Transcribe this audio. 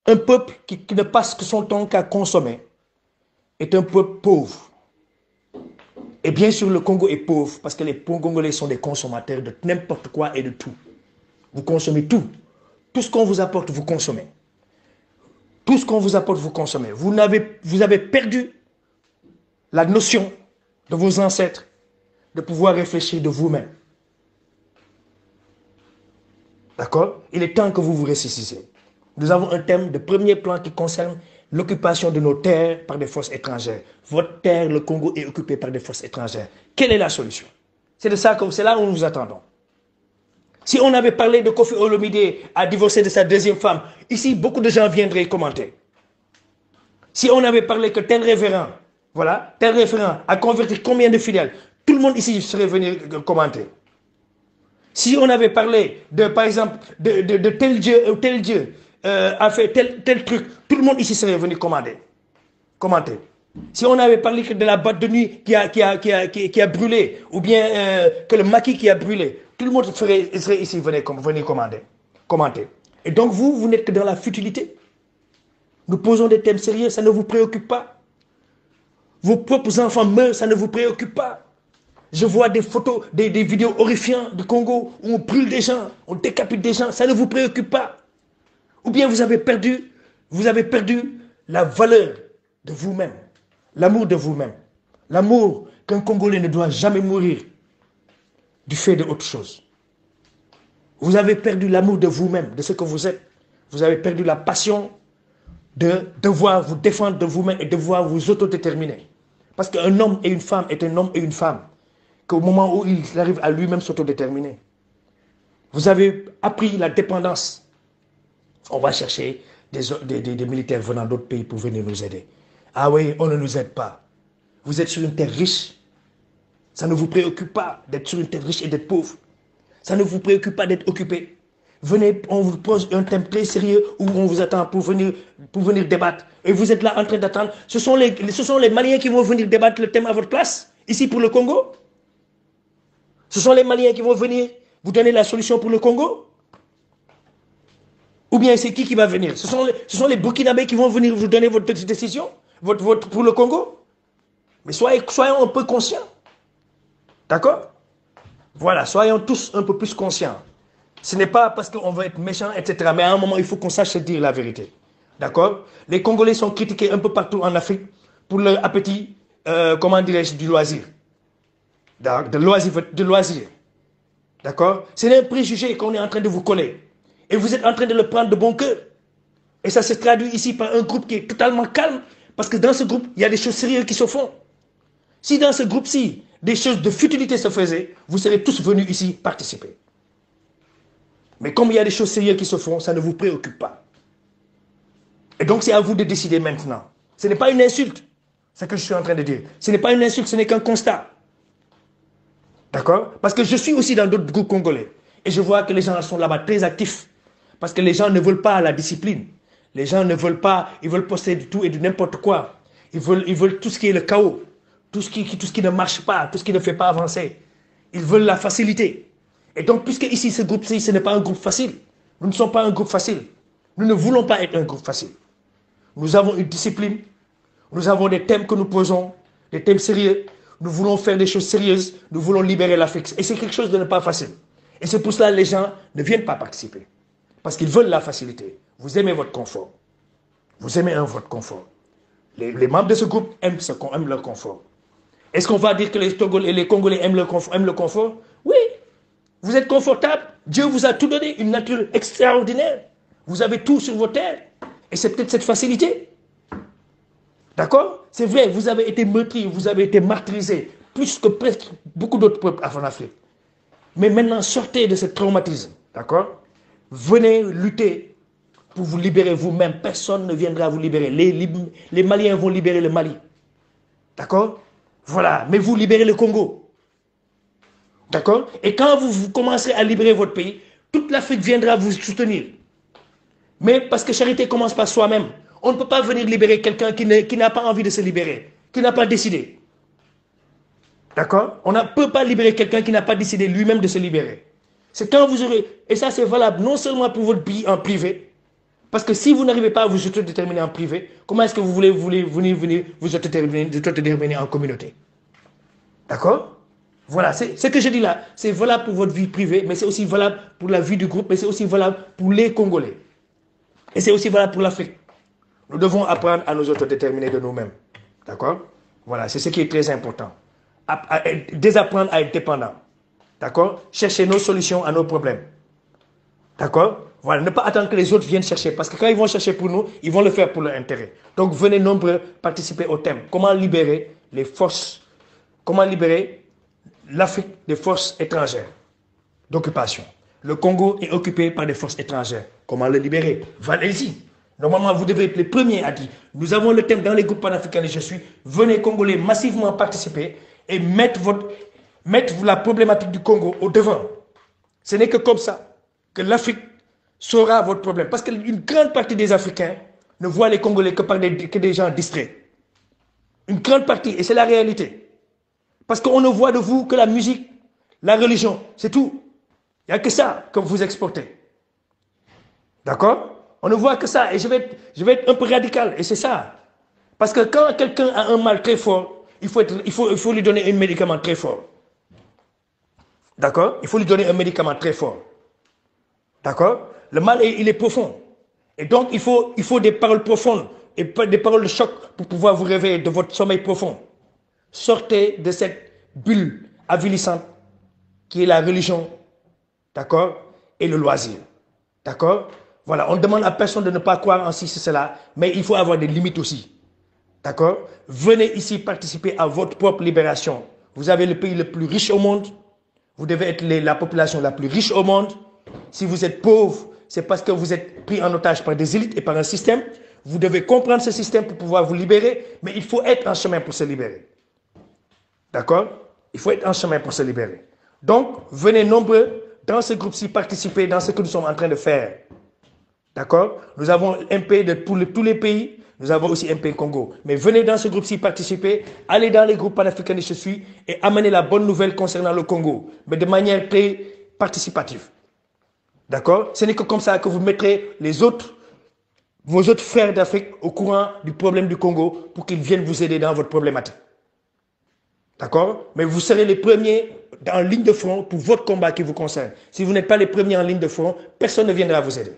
Un peuple qui ne passe que son temps qu'à consommer est un peuple pauvre. Et bien sûr, le Congo est pauvre parce que les Congolais sont des consommateurs de n'importe quoi et de tout. Vous consommez tout. Tout ce qu'on vous apporte, vous consommez. Tout ce qu'on vous apporte, vous consommez. Vous avez perdu la notion de vos ancêtres de pouvoir réfléchir de vous-même. D'accord? Il est temps que vous vous ressuscitez. Nous avons un thème de premier plan qui concerne l'occupation de nos terres par des forces étrangères. Votre terre, le Congo, est occupé par des forces étrangères. Quelle est la solution? C'est là où nous vous attendons. Si on avait parlé de Kofi Olomide à divorcer de sa deuxième femme, ici, beaucoup de gens viendraient commenter. Si on avait parlé que tel révérend, voilà, tel référent a converti combien de fidèles, tout le monde ici serait venu commenter. Si on avait parlé de, par exemple, de tel Dieu ou tel Dieu a fait tel truc, tout le monde ici serait venu commenter. Si on avait parlé de la boîte de nuit qui a brûlé, ou bien que le maquis qui a brûlé, tout le monde serait ici venir commenter. Et donc vous n'êtes que dans la futilité. Nous posons des thèmes sérieux, ça ne vous préoccupe pas. Vos propres enfants meurent, ça ne vous préoccupe pas. Je vois des photos, des vidéos horrifiantes du Congo où on brûle des gens, on décapite des gens, ça ne vous préoccupe pas. Ou bien vous avez perdu la valeur de vous-même, l'amour de vous-même, l'amour qu'un Congolais ne doit jamais mourir du fait de autre chose. Vous avez perdu l'amour de vous-même, de ce que vous êtes. Vous avez perdu la passion de devoir vous défendre de vous-même et de devoir vous autodéterminer. Parce qu'un homme et une femme est un homme et une femme. Qu'au moment où il arrive à lui-même s'autodéterminer. Vous avez appris la dépendance. On va chercher des militaires venant d'autres pays pour venir nous aider. Ah oui, on ne nous aide pas. Vous êtes sur une terre riche. Ça ne vous préoccupe pas d'être sur une terre riche et d'être pauvre. Ça ne vous préoccupe pas d'être occupé. Venez, on vous pose un thème très sérieux où on vous attend pour venir débattre. Et vous êtes là en train d'attendre. Ce sont les Maliens qui vont venir débattre le thème à votre place, ici pour le Congo. Ce sont les Maliens qui vont venir vous donner la solution pour le Congo. Ou bien c'est qui va venir? Ce sont les Burkinabés qui vont venir vous donner votre décision pour le Congo. Mais soyons un peu conscients. D'accord? Voilà, soyons tous un peu plus conscients. Ce n'est pas parce qu'on veut être méchant, etc. Mais à un moment, il faut qu'on sache se dire la vérité. D'accord? Les Congolais sont critiqués un peu partout en Afrique pour leur appétit, comment dirais-je, du loisir. De loisir. D'accord? C'est un préjugé qu'on est en train de vous coller. Et vous êtes en train de le prendre de bon cœur. Et ça se traduit ici par un groupe qui est totalement calme. Parce que dans ce groupe, il y a des choses sérieuses qui se font. Si dans ce groupe-ci, des choses de futilité se faisaient, vous serez tous venus ici participer. Mais comme il y a des choses sérieuses qui se font, ça ne vous préoccupe pas. Et donc c'est à vous de décider maintenant. Ce n'est pas une insulte, ce que je suis en train de dire. Ce n'est pas une insulte, ce n'est qu'un constat. D'accord? Parce que je suis aussi dans d'autres groupes congolais. Et je vois que les gens sont là-bas très actifs. Parce que les gens ne veulent pas la discipline. Les gens ne veulent pas, ils veulent posséder du tout et de n'importe quoi. Ils veulent tout ce qui est le chaos. Tout ce qui ne marche pas, tout ce qui ne fait pas avancer. Ils veulent la facilité. Et donc, puisque ici, ce groupe-ci, ce n'est pas un groupe facile. Nous ne sommes pas un groupe facile. Nous ne voulons pas être un groupe facile. Nous avons une discipline. Nous avons des thèmes que nous posons, des thèmes sérieux. Nous voulons faire des choses sérieuses. Nous voulons libérer l'Afrique. Et c'est quelque chose de ne pas facile. Et c'est pour cela que les gens ne viennent pas participer. Parce qu'ils veulent la facilité. Vous aimez votre confort. Vous aimez votre confort. Les membres de ce groupe aiment leur confort. Est-ce qu'on va dire que les Congolais aiment le confort? Oui. Vous êtes confortable. Dieu vous a tout donné, une nature extraordinaire. Vous avez tout sur vos terres. Et c'est peut-être cette facilité. D'accord? C'est vrai, vous avez été meurtris, vous avez été martyrisés, plus que presque beaucoup d'autres peuples en Afrique. Mais maintenant, sortez de ce traumatisme. D'accord? Venez lutter pour vous libérer vous-même. Personne ne viendra vous libérer. Les Maliens vont libérer le Mali. D'accord? Voilà. Mais vous libérez le Congo. D'accord? Et quand vous commencerez à libérer votre pays, toute l'Afrique viendra vous soutenir. Mais parce que charité commence par soi-même. On ne peut pas venir libérer quelqu'un qui n'a pas envie de se libérer, qui n'a pas décidé. D'accord? On ne peut pas libérer quelqu'un qui n'a pas décidé lui-même de se libérer. C'est quand vous aurez... Et ça, c'est valable non seulement pour votre vie en privé, Parce que si vous n'arrivez pas à vous autodéterminer en privé, comment est-ce que vous voulez venir vous autodéterminer en communauté? D'accord? Voilà, ce que je dis là, c'est valable pour votre vie privée, mais c'est aussi valable pour la vie du groupe, mais c'est aussi valable pour les Congolais. Et c'est aussi valable pour l'Afrique. Nous devons apprendre à nous autodéterminer de nous-mêmes. D'accord? Voilà, c'est ce qui est très important. Désapprendre à être dépendant. D'accord? Chercher nos solutions à nos problèmes. D'accord? Voilà, ne pas attendre que les autres viennent chercher. Parce que quand ils vont chercher pour nous, ils vont le faire pour leur intérêt. Donc venez nombreux participer au thème. Comment libérer les forces, comment libérer l'Afrique des forces étrangères d'occupation. Le Congo est occupé par des forces étrangères. Comment le libérer? Allez-y. Normalement, vous devez être les premiers à dire. Nous avons le thème dans les groupes panafricains et je suis. Venez Congolais massivement participer et mettre la problématique du Congo au devant. Ce n'est que comme ça que l'Afrique saura votre problème. Parce qu'une grande partie des Africains ne voient les Congolais que des gens distraits. Une grande partie, et c'est la réalité. Parce qu'on ne voit de vous que la musique, la religion, c'est tout. Il n'y a que ça que vous exportez. D'accord? On ne voit que ça. Et je vais être un peu radical. Et c'est ça. Parce que quand quelqu'un a un mal très fort, il faut lui donner un médicament très fort. D'accord? Il faut lui donner un médicament très fort. D'accord? Le mal, il est profond. Et donc, il faut des paroles profondes et des paroles de choc pour pouvoir vous réveiller de votre sommeil profond. Sortez de cette bulle avilissante qui est la religion, d'accord, et le loisir. D'accord? Voilà, on ne demande à personne de ne pas croire en ceci, cela, mais il faut avoir des limites aussi. D'accord? Venez ici participer à votre propre libération. Vous avez le pays le plus riche au monde. Vous devez être la population la plus riche au monde. Si vous êtes pauvre, c'est parce que vous êtes pris en otage par des élites et par un système. Vous devez comprendre ce système pour pouvoir vous libérer, mais il faut être en chemin pour se libérer. D'accord? Il faut être en chemin pour se libérer. Donc, venez nombreux dans ce groupe-ci participer dans ce que nous sommes en train de faire. D'accord? Nous avons un pays pour tous les pays. Nous avons aussi un pays Congo. Mais venez dans ce groupe-ci participer, allez dans les groupes panafricains de je suis et amenez la bonne nouvelle concernant le Congo, mais de manière très participative. D'accord? Ce n'est que comme ça que vous mettrez vos autres frères d'Afrique au courant du problème du Congo pour qu'ils viennent vous aider dans votre problématique. D'accord? Mais vous serez les premiers en ligne de front pour votre combat qui vous concerne. Si vous n'êtes pas les premiers en ligne de front, personne ne viendra vous aider.